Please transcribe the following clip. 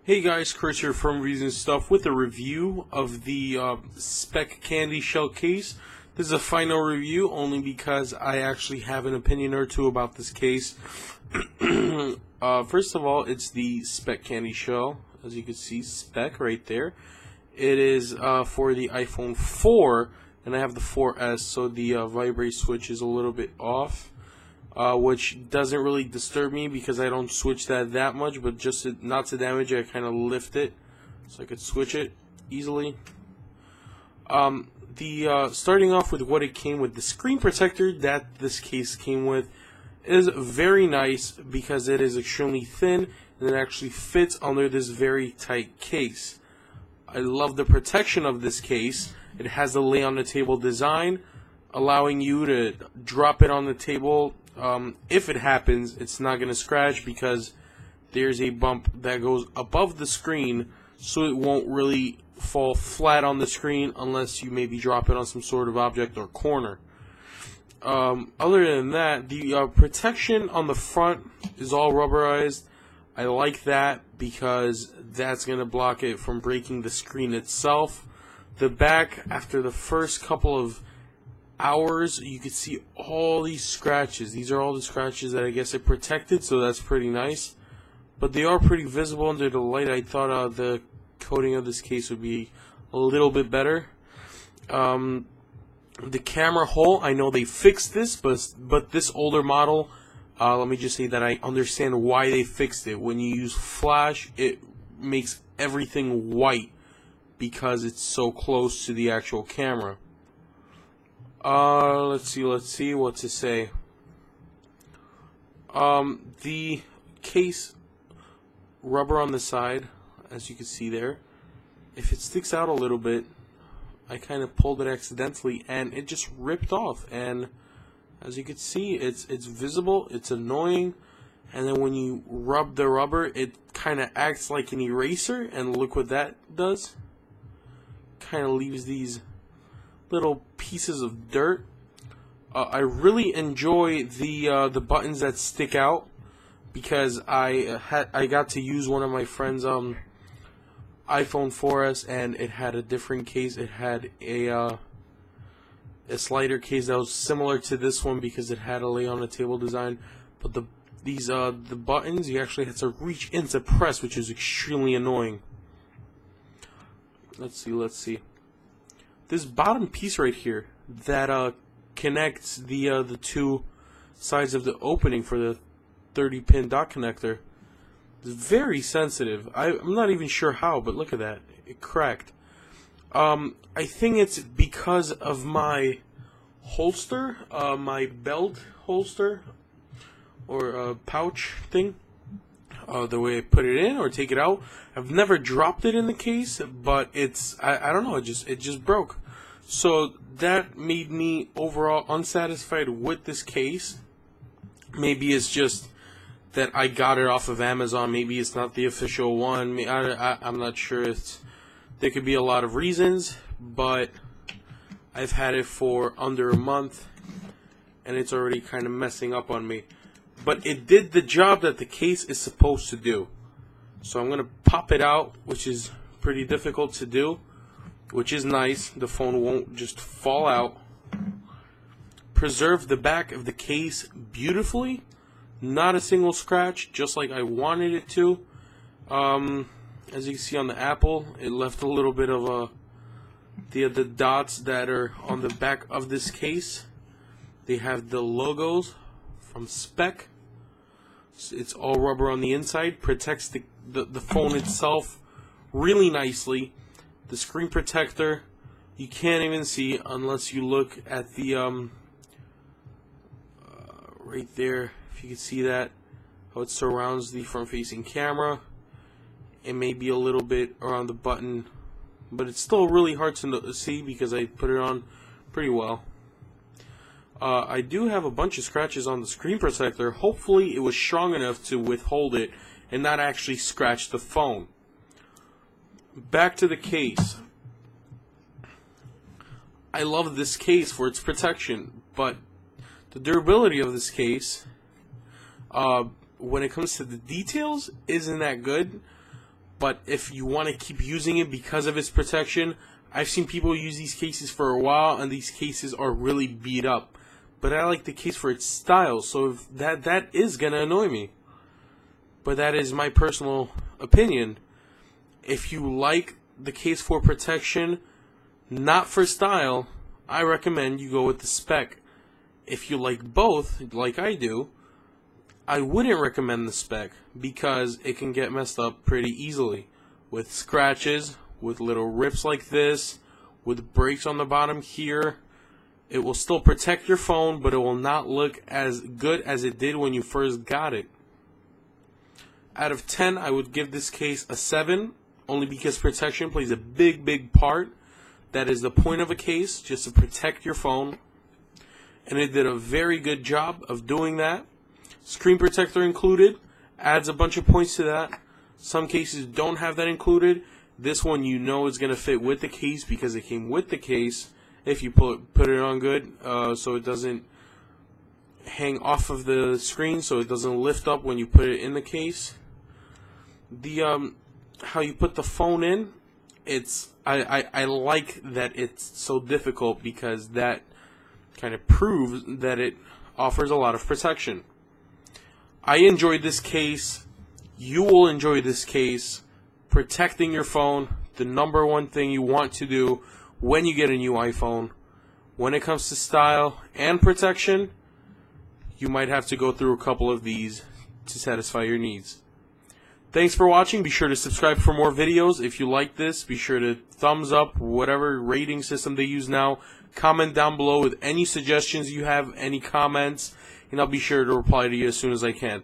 Hey guys, Chris here from Reviews and Stuff with a review of the Speck CandyShell case. This is a final review only because I actually have an opinion or two about this case. First of all, it's the Speck CandyShell. As you can see, Speck right there. It is for the iPhone 4, and I have the 4S, so the vibrate switch is a little bit off. Which doesn't really disturb me because I don't switch that much, but just not to damage it, I kind of lift it so I could switch it easily. Starting off with what it came with, the screen protector that this case came with is very nice because it is extremely thin and it actually fits under this very tight case. I love the protection of this case. It has the lay on the table design, allowing you to drop it on the table. If it happens, it's not going to scratch because there's a bump that goes above the screen, so it won't really fall flat on the screen unless you maybe drop it on some sort of object or corner. Other than that, the protection on the front is all rubberized. I like that because that's going to block it from breaking the screen itself. The back, after the first couple of hours, you could see all these scratches. These are all the scratches that I guess it protected, so that's pretty nice. But they are pretty visible under the light. I thought the coating of this case would be a little bit better. The camera hole, I know they fixed this, but this older model, let me just say that I understand why they fixed it. When you use flash, it makes everything white because it's so close to the actual camera. Let's see what to say. The case rubber on the side, as you can see there, if it sticks out a little bit, I kind of pulled it accidentally and it just ripped off, and as you can see, it's visible, it's annoying, and then when you rub the rubber, it kind of acts like an eraser, and look what that does. Kind of leaves these little pieces of dirt. I really enjoy the buttons that stick out because I got to use one of my friend's iPhone 4S, and it had a different case. It had a slider case that was similar to this one because it had a lay on the table design. But the buttons, you actually had to reach in to press, which is extremely annoying. Let's see. This bottom piece right here that connects the two sides of the opening for the 30-pin dot connector is very sensitive. I'm not even sure how, but look at that. It cracked. I think it's because of my holster, my belt holster or pouch thing. The way I put it in or take it out. I've never dropped it in the case, but I don't know, it just broke. So that made me overall unsatisfied with this case. Maybe it's just that I got it off of Amazon. Maybe it's not the official one. I'm not sure. There could be a lot of reasons, but I've had it for under a month, and it's already kind of messing up on me. But it did the job that the case is supposed to do. So I'm going to pop it out, which is pretty difficult to do, which is nice. The phone won't just fall out. Preserve the back of the case beautifully. Not a single scratch, just like I wanted it to. As you can see on the Apple, it left a little bit of the dots that are on the back of this case. They have the logos from Speck. It's all rubber on the inside, protects the phone itself really nicely. The screen protector, you can't even see unless you look at the right there, if you can see that, how it surrounds the front-facing camera. It may be a little bit around the button, but it's still really hard to see because I put it on pretty well. I do have a bunch of scratches on the screen protector. Hopefully it was strong enough to withhold it and not actually scratch the phone. Back to the case. I love this case for its protection, but the durability of this case, when it comes to the details, isn't that good. But if you want to keep using it because of its protection, I've seen people use these cases for a while, and these cases are really beat up. But I like the case for its style, so if that is going to annoy me. But that is my personal opinion. If you like the case for protection, not for style, I recommend you go with the Speck. If you like both, like I do, I wouldn't recommend the Speck because it can get messed up pretty easily with scratches, with little rips like this, with breaks on the bottom here. It will still protect your phone, but it will not look as good as it did when you first got it. Out of 10, I would give this case a 7, only because protection plays a big part. That is the point of a case, just to protect your phone. And it did a very good job of doing that. Screen protector included, adds a bunch of points to that. Some cases don't have that included. This one you know is going to fit with the case because it came with the case if you put it on good, so it doesn't hang off of the screen, so it doesn't lift up when you put it in the case. The how you put the phone in, I like that it's so difficult because that kind of proves that it offers a lot of protection. I enjoyed this case. You will enjoy this case. Protecting your phone, the number one thing you want to do when you get a new iPhone. When it comes to style and protection, you might have to go through a couple of these to satisfy your needs. Thanks for watching. Be sure to subscribe for more videos. If you like this, be sure to thumbs up, whatever rating system they use now. Comment down below with any suggestions you have, any comments, and I'll be sure to reply to you as soon as I can.